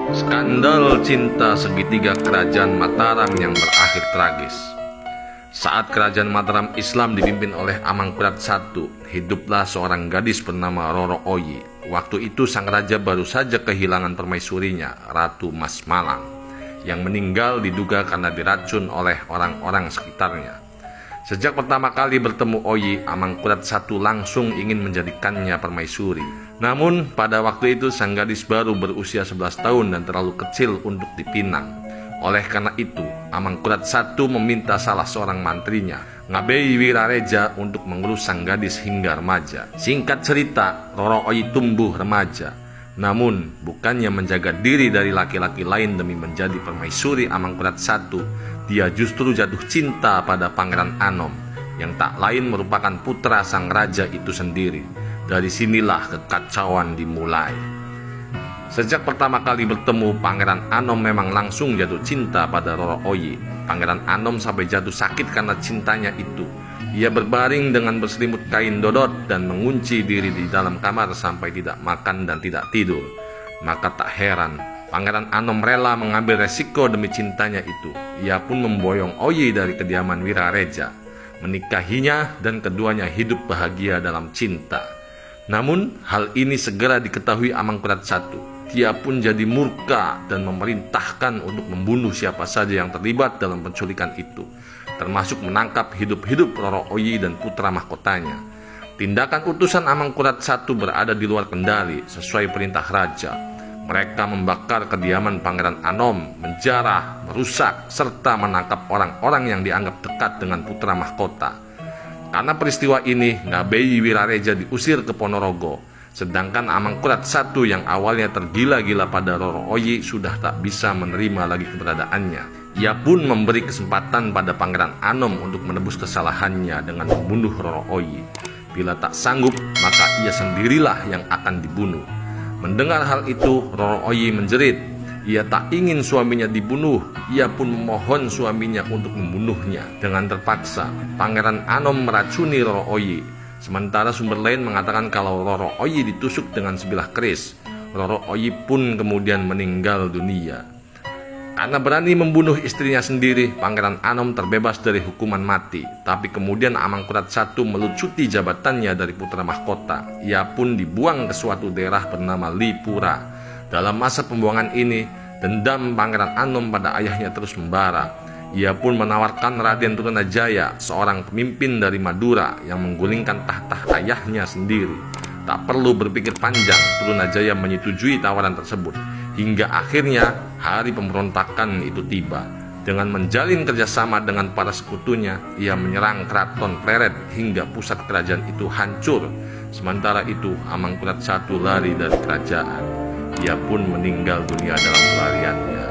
Skandal cinta segitiga kerajaan Mataram yang berakhir tragis. Saat kerajaan Mataram Islam dipimpin oleh Amangkurat I, hiduplah seorang gadis bernama Roro Oyi. Waktu itu sang raja baru saja kehilangan permaisurinya, Ratu Mas Malang, yang meninggal diduga karena diracun oleh orang-orang sekitarnya. Sejak pertama kali bertemu Oyi, Amangkurat I langsung ingin menjadikannya permaisuri. Namun pada waktu itu sang gadis baru berusia 11 tahun dan terlalu kecil untuk dipinang. Oleh karena itu, Amangkurat I meminta salah seorang mantrinya, Ngabei Wirareja, untuk mengurus sang gadis hingga remaja. Singkat cerita, Roro Oyi tumbuh remaja. Namun, bukannya menjaga diri dari laki-laki lain demi menjadi permaisuri Amangkurat I, dia justru jatuh cinta pada Pangeran Anom, yang tak lain merupakan putra sang raja itu sendiri. Dari sinilah kekacauan dimulai. Sejak pertama kali bertemu, Pangeran Anom memang langsung jatuh cinta pada Roro Oyi. Pangeran Anom sampai jatuh sakit karena cintanya itu. Ia berbaring dengan berselimut kain dodot dan mengunci diri di dalam kamar sampai tidak makan dan tidak tidur. Maka tak heran, Pangeran Anom rela mengambil resiko demi cintanya itu. Ia pun memboyong Oyi dari kediaman Wirareja, menikahinya, dan keduanya hidup bahagia dalam cinta. Namun hal ini segera diketahui Amangkurat I. Dia pun jadi murka dan memerintahkan untuk membunuh siapa saja yang terlibat dalam penculikan itu, termasuk menangkap hidup-hidup Roro Oyi dan putra mahkotanya. Tindakan utusan Amangkurat I berada di luar kendali sesuai perintah raja. Mereka membakar kediaman Pangeran Anom, menjarah, merusak, serta menangkap orang-orang yang dianggap dekat dengan putra mahkota. Karena peristiwa ini, Ngabei Wirareja diusir ke Ponorogo. Sedangkan Amangkurat I yang awalnya tergila-gila pada Roro Oyi sudah tak bisa menerima lagi keberadaannya. Ia pun memberi kesempatan pada Pangeran Anom untuk menebus kesalahannya dengan membunuh Roro Oyi. Bila tak sanggup, maka ia sendirilah yang akan dibunuh. Mendengar hal itu, Roro Oyi menjerit. Ia tak ingin suaminya dibunuh. Ia pun memohon suaminya untuk membunuhnya. Dengan terpaksa, Pangeran Anom meracuni Roro Oyi. Sementara sumber lain mengatakan kalau Roro Oyi ditusuk dengan sebilah keris. Roro Oyi pun kemudian meninggal dunia. Karena berani membunuh istrinya sendiri, Pangeran Anom terbebas dari hukuman mati. Tapi kemudian Amangkurat I melucuti jabatannya dari putra mahkota. Ia pun dibuang ke suatu daerah bernama Lipura. Dalam masa pembuangan ini, dendam Pangeran Anom pada ayahnya terus membara. Ia pun menawarkan Raden Trunajaya, seorang pemimpin dari Madura yang menggulingkan tahta ayahnya sendiri. Tak perlu berpikir panjang, Trunajaya menyetujui tawaran tersebut. Hingga akhirnya hari pemberontakan itu tiba. Dengan menjalin kerjasama dengan para sekutunya, ia menyerang keraton Pleret hingga pusat kerajaan itu hancur. Sementara itu, Amangkurat I lari dari kerajaan. Ia pun meninggal dunia dalam pelariannya.